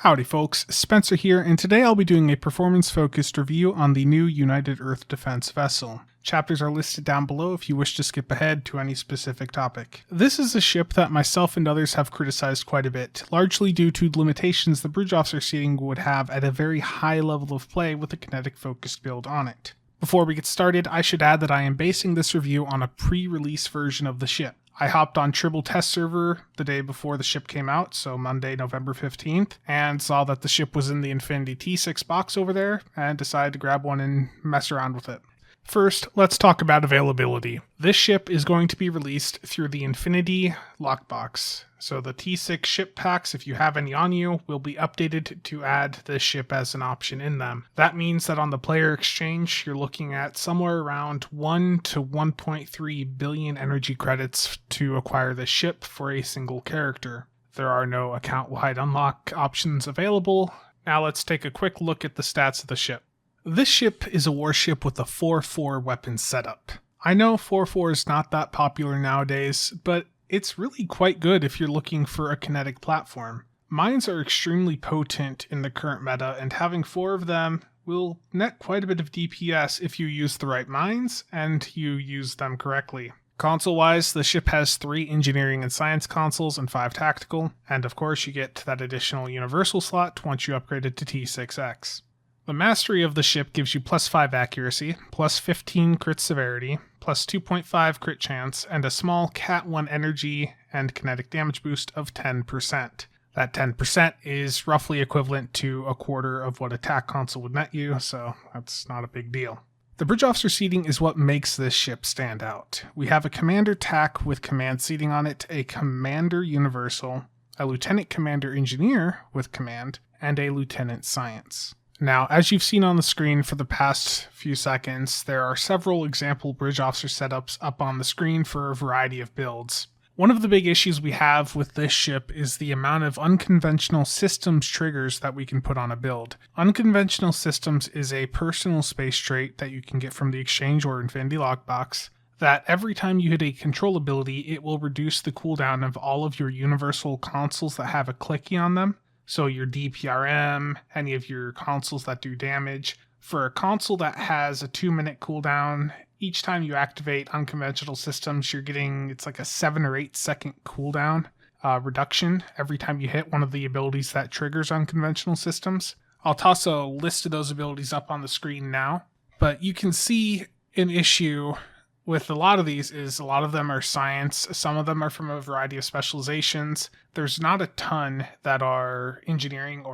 Howdy folks, Spencer here, and today I'll be doing a performance-focused review on the new United Earth Defense vessel. Chapters are listed down below if you wish to skip ahead to any specific topic. This is a ship that myself and others have criticized quite a bit, largely due to limitations the bridge officer seating would have at a very high level of play with a kinetic-focused build on it. Before we get started, I should add that I am basing this review on a pre-release version of the ship. I hopped on Tribble test server the day before the ship came out, so Monday, November 15th, and saw that the ship was in the Infinity T6 box over there, and decided to grab one and mess around with it. First, let's talk about availability. This ship is going to be released through the Infinity lockbox. So the T6 ship packs, if you have any on you, will be updated to add this ship as an option in them. That means that on the player exchange, you're looking at somewhere around 1 to 1.3 billion energy credits to acquire this ship for a single character. There are no account-wide unlock options available. Now let's take a quick look at the stats of the ship. This ship is a warship with a 4-4 weapon setup. I know 4-4 is not that popular nowadays, but it's really quite good if you're looking for a kinetic platform. Mines are extremely potent in the current meta, and having 4 of them will net quite a bit of DPS if you use the right mines and you use them correctly. Console-wise, the ship has 3 engineering and science consoles and 5 tactical, and of course you get that additional universal slot once you upgrade it to T6X. The mastery of the ship gives you plus 5 accuracy, plus 15 crit severity, plus 2.5 crit chance, and a small Cat 1 energy and kinetic damage boost of 10%. That 10% is roughly equivalent to a quarter of what a TAC console would net you, so that's not a big deal. The bridge officer seating is what makes this ship stand out. We have a commander TAC with command seating on it, a commander universal, a lieutenant commander engineer with command, and a lieutenant science. Now, as you've seen on the screen for the past few seconds, there are several example bridge officer setups up on the screen for a variety of builds. One of the big issues we have with this ship is the amount of unconventional systems triggers that we can put on a build. Unconventional systems is a personal space trait that you can get from the Exchange or Infinity lockbox, that every time you hit a control ability, it will reduce the cooldown of all of your universal consoles that have a clicky on them. So your DPRM, any of your consoles that do damage. For a console that has a 2-minute cooldown, each time you activate unconventional systems, you're getting, it's like a 7 or 8 second cooldown reduction every time you hit one of the abilities that triggers unconventional systems. I'll toss a list of those abilities up on the screen now, but you can see an issue with a lot of these is a lot of them are science, some of them are from a variety of specializations. There's not a ton that are engineering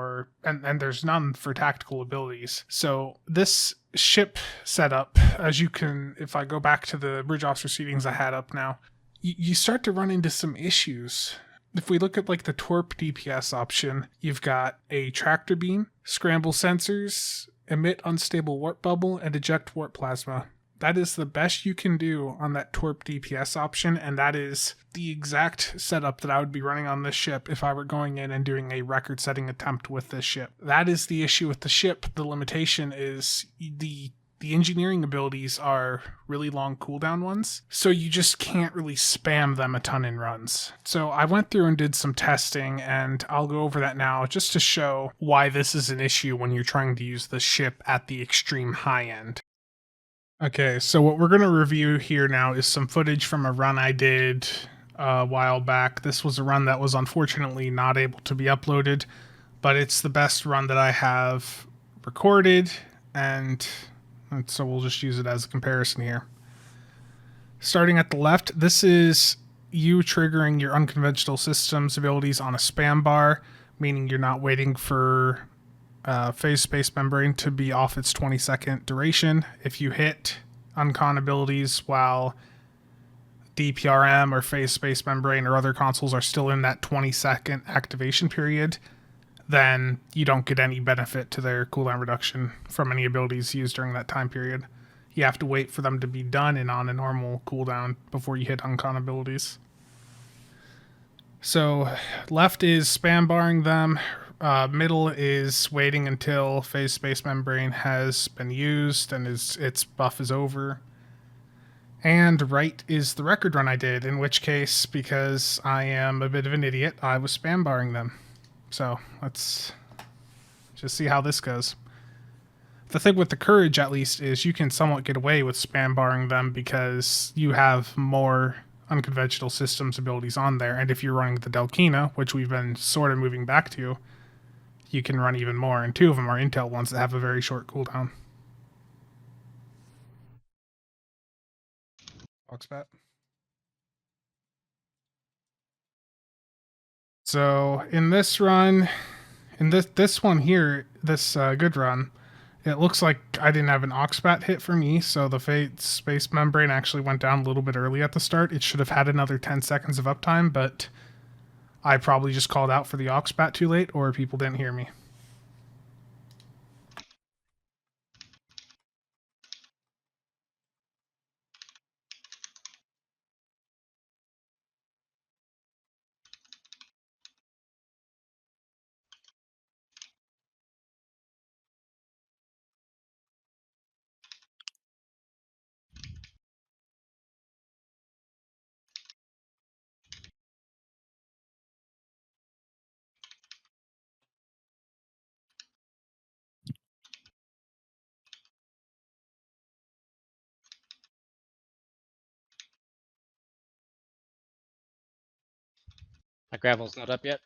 and there's none for tactical abilities. So this ship setup, as you can, if I go back to the bridge officer seatings I had up now, you start to run into some issues. If we look at like the Torp DPS option, you've got a tractor beam, scramble sensors, emit unstable warp bubble, and eject warp plasma. That is the best you can do on that Torp DPS option, and that is the exact setup that I would be running on this ship if I were going in and doing a record-setting attempt with this ship. That is the issue with the ship. The limitation is the engineering abilities are really long cooldown ones, so you just can't really spam them a ton in runs. So I went through and did some testing, and I'll go over that now just to show why this is an issue when you're trying to use the ship at the extreme high end. Okay, so what we're going to review here now is some footage from a run I did a while back. This was a run that was unfortunately not able to be uploaded, but it's the best run that I have recorded, and so we'll just use it as a comparison here. Starting at the left, this is you triggering your unconventional systems abilities on a spam bar, meaning you're not waiting for phase space membrane to be off its 20-second duration. If you hit uncon abilities while DPRM or phase space membrane or other consoles are still in that 20-second activation period, then you don't get any benefit to their cooldown reduction from any abilities used during that time period. You have to wait for them to be done and on a normal cooldown before you hit uncon abilities. So left is spam barring them. Middle is waiting until phase space membrane has been used and its buff is over. And right is the record run I did, in which case, because I am a bit of an idiot, I was spam barring them. So let's Just see how this goes. The thing with the Courage, at least, is you can somewhat get away with spam barring them because you have more unconventional systems abilities on there. And if you're running the Delkina, which we've been sort of moving back to, you can run even more. And 2 of them are Intel ones that have a very short cooldown. Oxbat. So in this run, in this one here, this good run, it looks like I didn't have an Oxbat hit for me, so the Fate Space Membrane actually went down a little bit early at the start. It should have had another 10 seconds of uptime, but I probably just called out for the Oxbat too late, or people didn't hear me. My gravel's not up yet.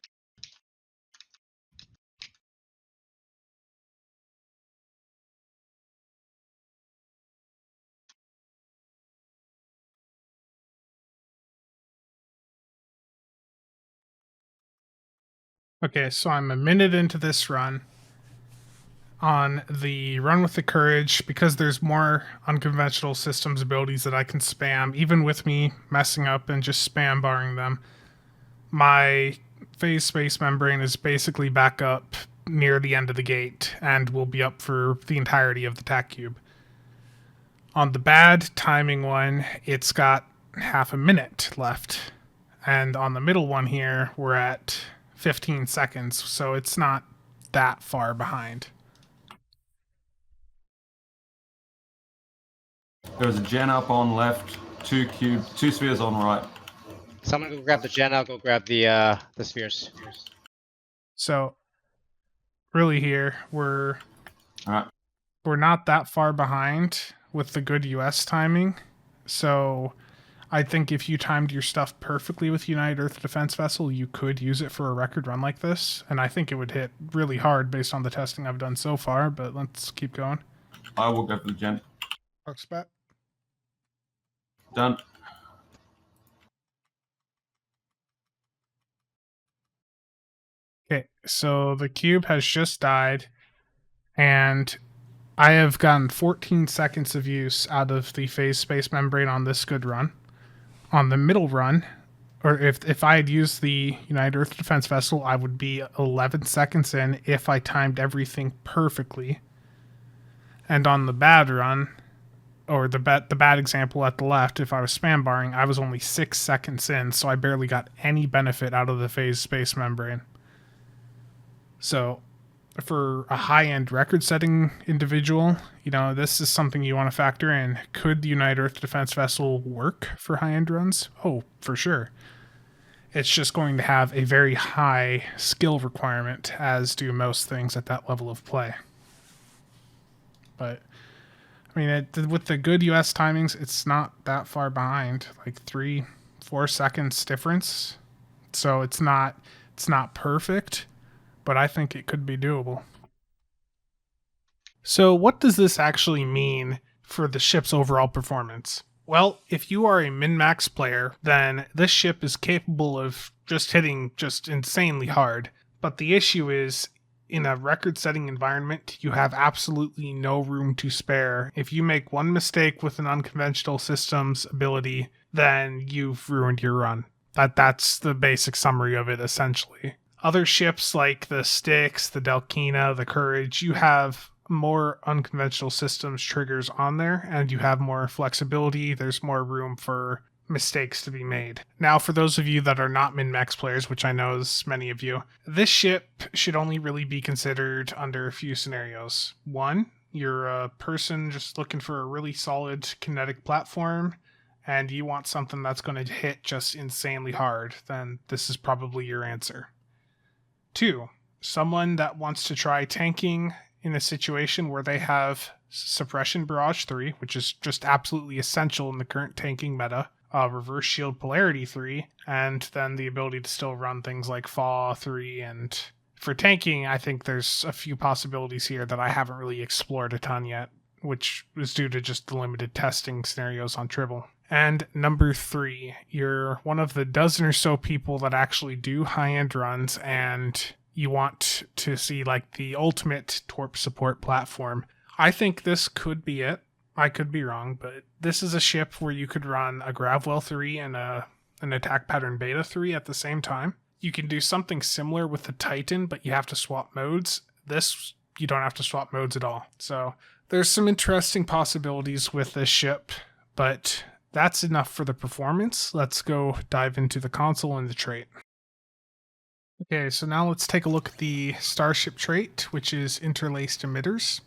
Okay, so I'm a minute into this run. On the Run with the Courage, because there's more unconventional systems abilities that I can spam, even with me messing up and just spam barring them, my Phase Space Membrane is basically back up near the end of the gate and will be up for the entirety of the TAC Cube. On the bad timing one, it's got half a minute left. And on the middle one here, we're at 15 seconds, so it's not that far behind. There's a gen up on left, 2 spheres on right. Someone go grab the gen. I'll go grab the spheres. So really here, we're All right. not that far behind with the good US timing. So I think if you timed your stuff perfectly with United Earth Defense Vessel, you could use it for a record run like this. And I think it would hit really hard based on the testing I've done so far, but let's keep going. I will go for the gen. Oxbat. Done. Okay, so the cube has just died, and I have gotten 14 seconds of use out of the Phase Space Membrane on this good run. On the middle run, or if I had used the United Earth Defense Vessel, I would be 11 seconds in if I timed everything perfectly. And on the bad run, or the bad example at the left, if I was spam barring, I was only 6 seconds in, so I barely got any benefit out of the Phase Space Membrane. So for a high-end record-setting individual, you know, this is something you want to factor in. Could the United Earth Defense Vessel work for high-end runs? Oh, for sure. It's just going to have a very high skill requirement, as do most things at that level of play. But, I mean, with the good US timings, it's not that far behind, like 3-4 seconds difference. So it's not perfect, but I think it could be doable. So what does this actually mean for the ship's overall performance? Well, if you are a min-max player, then this ship is capable of just hitting just insanely hard. But the issue is, in a record-setting environment, you have absolutely no room to spare. If you make one mistake with an unconventional systems ability, then you've ruined your run. That's the basic summary of it, essentially. Other ships like the Styx, the Delkina, the Courage, you have more unconventional systems triggers on there, and you have more flexibility. There's more room for mistakes to be made. Now, for those of you that are not min-max players, which I know is many of you, this ship should only really be considered under a few scenarios. One, you're a person just looking for a really solid kinetic platform, and you want something that's going to hit just insanely hard, then this is probably your answer. 2, someone that wants to try tanking in a situation where they have Suppression Barrage 3, which is just absolutely essential in the current tanking meta, Reverse Shield Polarity 3, and then the ability to still run things like Fall 3. And for tanking, I think there's a few possibilities here that I haven't really explored a ton yet, which is due to just the limited testing scenarios on Tribble. And number 3, you're one of the dozen or so people that actually do high-end runs, and you want to see like the ultimate Torp support platform. I think this could be it. I could be wrong, but this is a ship where you could run a Gravwell 3 and an Attack Pattern Beta 3 at the same time. You can do something similar with the Titan, but you have to swap modes. This, you don't have to swap modes at all. So there's some interesting possibilities with this ship, but that's enough for the performance. Let's go dive into the console and the trait. Okay, so now let's take a look at the Starship trait, which is Interlaced Emitters.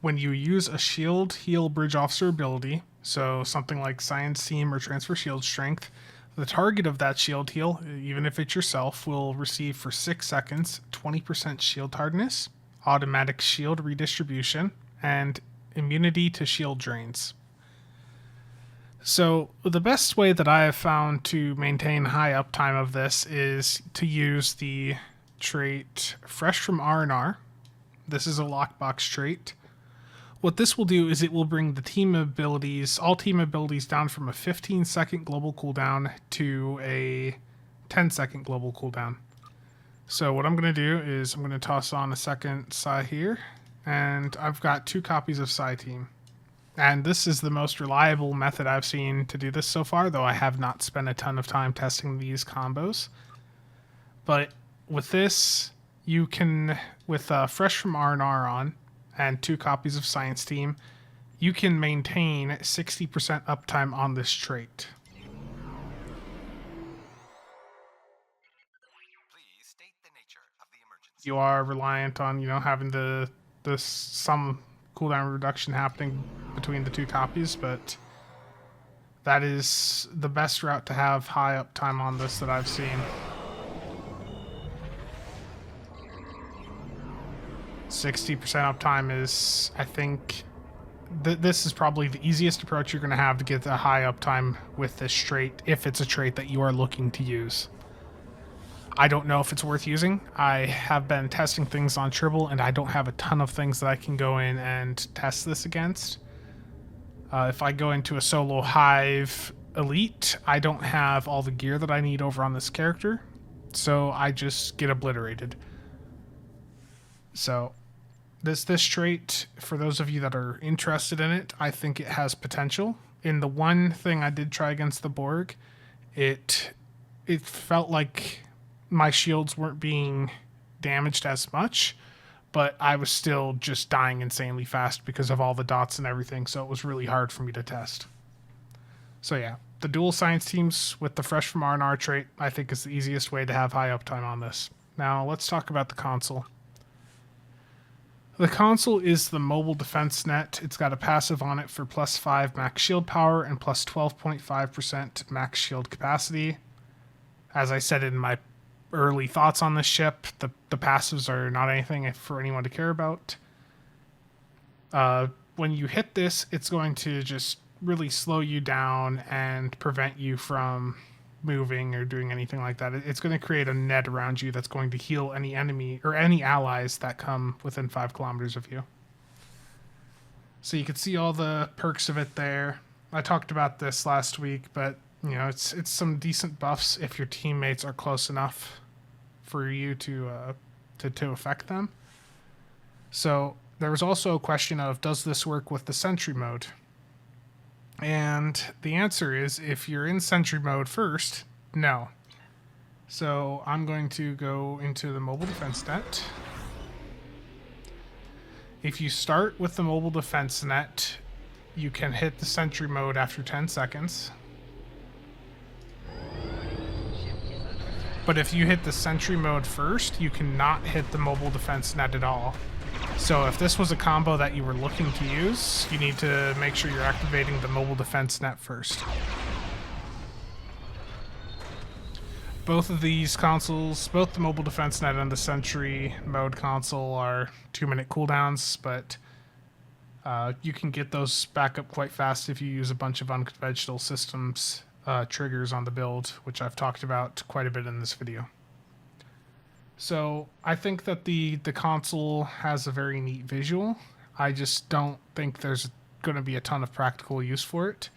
When you use a Shield Heal Bridge Officer ability, so something like Science Team or Transfer Shield Strength, the target of that shield heal, even if it's yourself, will receive for 6 seconds 20% shield hardness, automatic shield redistribution, and immunity to shield drains. So the best way that I have found to maintain high uptime of this is to use the trait Fresh from R&R. This is a lockbox trait. What this will do is it will bring the team abilities, all team abilities, down from a 15-second global cooldown to a 10-second global cooldown. So what I'm going to do is I'm going to toss on a second Psi here, and I've got 2 copies of Psi Team. And this is the most reliable method I've seen to do this so far, though I have not spent a ton of time testing these combos. But with this, you can, with Fresh from R&R on, and 2 copies of Science Team, you can maintain 60% uptime on this trait. Please state the nature of the emergency. You are reliant on, having some cooldown reduction happening between the 2 copies, but that is the best route to have high uptime on this that I've seen. 60% uptime is, I think, this is probably the easiest approach you're going to have to get a high uptime with this trait, if it's a trait that you are looking to use. I don't know if it's worth using. I have been testing things on Tribble, and I don't have a ton of things that I can go in and test this against. If I go into a solo Hive Elite, I don't have all the gear that I need over on this character, so I just get obliterated. So this trait, for those of you that are interested in it, I think it has potential. In the one thing I did try against the Borg, it felt like my shields weren't being damaged as much, but I was still just dying insanely fast because of all the dots and everything, so it was really hard for me to test. So yeah, the dual Science Teams with the Fresh from R&R trait, I think, is the easiest way to have high uptime on this. Now let's talk about the console. The console is the Mobile Defense Net. It's got a passive on it for +5 max shield power and +12.5% max shield capacity. As I said in my early thoughts on this ship, the passives are not anything for anyone to care about. When you hit this, it's going to just really slow you down and prevent you from moving or doing anything like that. It's going to create a net around you that's going to heal any enemy or any allies that come within 5 kilometers of you. So you can see all the perks of it there. I talked about this last week, but it's some decent buffs if your teammates are close enough for you to affect them. So there was also a question of, does this work with the Sentry mode? And the answer is, if you're in Sentry mode first, no. So I'm going to go into the Mobile Defense Net. If you start with the Mobile Defense Net, you can hit the Sentry mode after 10 seconds. But if you hit the Sentry mode first, you cannot hit the Mobile Defense Net at all. So if this was a combo that you were looking to use, you need to make sure you're activating the Mobile Defense Net first. both of these consoles, both the Mobile Defense Net and the Sentry mode console, are 2-minute cooldowns, but you can get those back up quite fast if you use a bunch of unconventional systems triggers on the build, which I've talked about quite a bit in this video. So I think that the console has a very neat visual. I just don't think there's going to be a ton of practical use for it.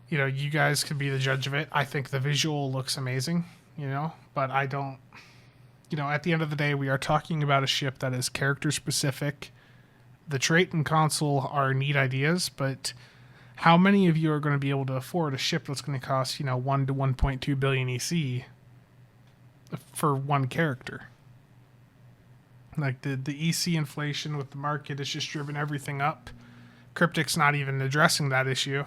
You know, you guys can be the judge of it. I think the visual looks amazing, you know, but I don't, you know, at the end of the day, we are talking about a ship that is character specific. The trait and console are neat ideas, but how many of you are going to be able to afford a ship that's going to cost, you know, 1 to 1.2 billion EC for one character? Like the EC inflation with the market has just driven everything up. Cryptic's not even addressing that issue.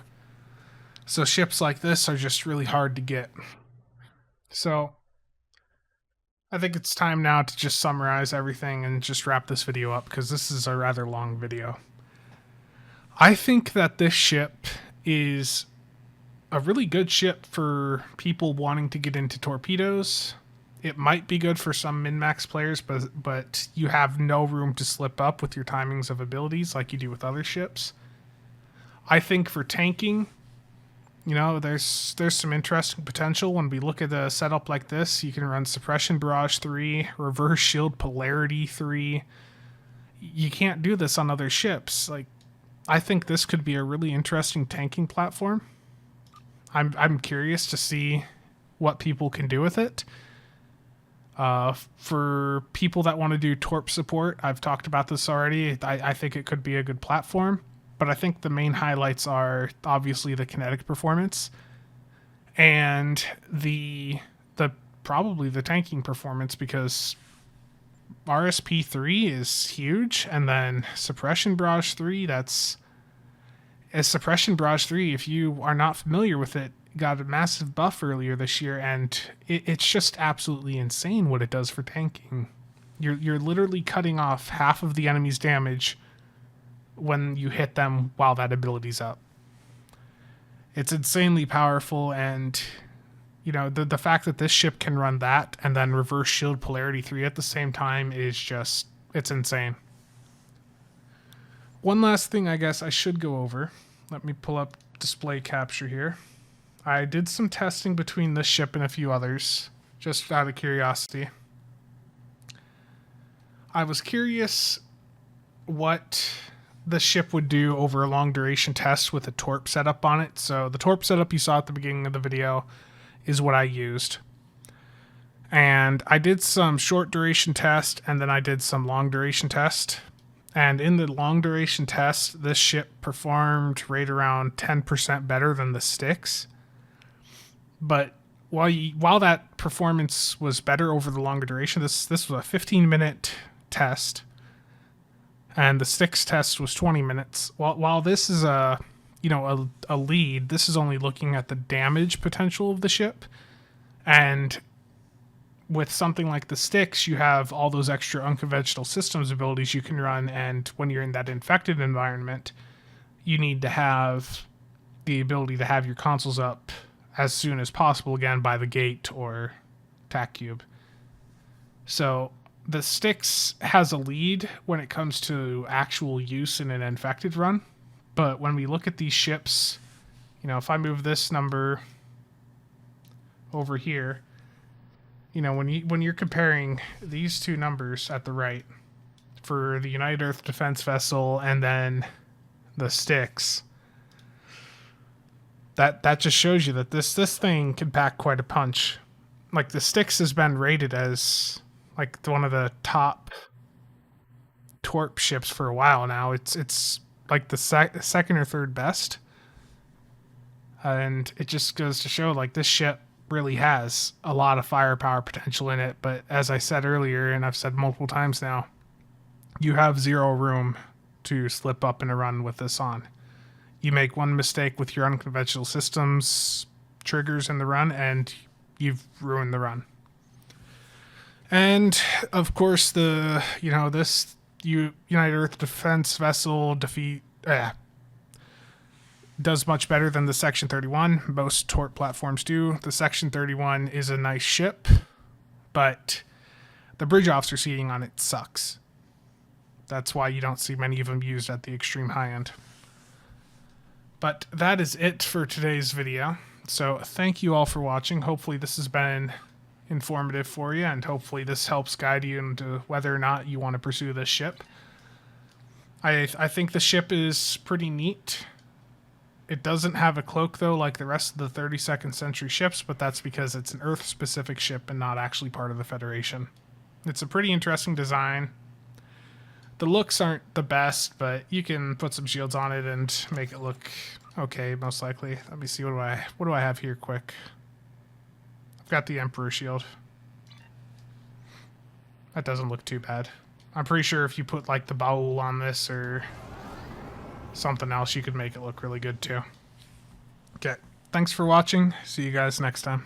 So ships like this are just really hard to get. So I think it's time now to just summarize everything and just wrap this video up, because this is a rather long video. I think that this ship is a really good ship for people wanting to get into torpedoes. It might be good for some min-max players, but you have no room to slip up with your timings of abilities like you do with other ships. I think for tanking, you know, there's some interesting potential. When we look at a setup like this, you can run Suppression Barrage 3, Reverse Shield Polarity 3. You can't do this on other ships. Like, I think this could be a really interesting tanking platform. I'm curious to see what people can do with it. For people that want to do torp support, I've talked about this already. I think it could be a good platform. But I think the main highlights are obviously the kinetic performance and the probably the tanking performance, because RSP 3 is huge, and then Suppression Barrage 3, Suppression Barrage 3, if you are not familiar with it, got a massive buff earlier this year, and it's just absolutely insane what it does for tanking. You're literally cutting off half of the enemy's damage when you hit them while that ability's up. It's insanely powerful, and you know, the fact that this ship can run that and then Reverse Shield Polarity 3 at the same time is just, it's insane. One last thing I guess I should go over. Let me pull up display capture here. I did some testing between this ship and a few others, just out of curiosity. I was curious what the ship would do over a long duration test with a torp setup on it. So the torp setup you saw at the beginning of the video is what I used. And I did some short duration test, and then I did some long duration test. And in the long duration test, this ship performed right around 10% better than the Styx. But while that performance was better over the longer duration, this was a 15-minute test, and the Styx test was 20 minutes. While this is a lead, this is only looking at the damage potential of the ship. And with something like the Styx, you have all those extra unconventional systems abilities you can run, and when you're in that infected environment, you need to have the ability to have your consoles up as soon as possible, again, by the gate or tac cube. So the Styx has a lead when it comes to actual use in an infected run. But when we look at these ships, you know, if I move this number over here, you know, when you're comparing these two numbers at the right for the United Earth Defense Vessel and then the Styx, that just shows you that this thing can pack quite a punch. Like, the Styx has been rated as like one of the top torp ships for a while now. It's like the second or third best, and it just goes to show, like, this ship really has a lot of firepower potential in it. But as I said earlier, and I've said multiple times now, you have zero room to slip up in a run with this on. You make one mistake with your unconventional systems triggers in the run, and you've ruined the run. And of course, this United Earth Defense Vessel does much better than the Section 31. Most torp platforms do. The Section 31 is a nice ship, but the bridge officer seating on it sucks. That's why you don't see many of them used at the extreme high end. But that is it for today's video. So thank you all for watching. Hopefully this has been informative for you, and hopefully this helps guide you into whether or not you want to pursue this ship. I think the ship is pretty neat. It doesn't have a cloak, though, like the rest of the 32nd century ships, but that's because it's an Earth-specific ship and not actually part of the Federation. It's a pretty interesting design. The looks aren't the best, but you can put some shields on it and make it look okay, most likely. Let me see, what do I have here quick? I've got the Emperor shield. That doesn't look too bad. I'm pretty sure if you put like the Baul on this or something else, you could make it look really good too. Okay, thanks for watching. See you guys next time.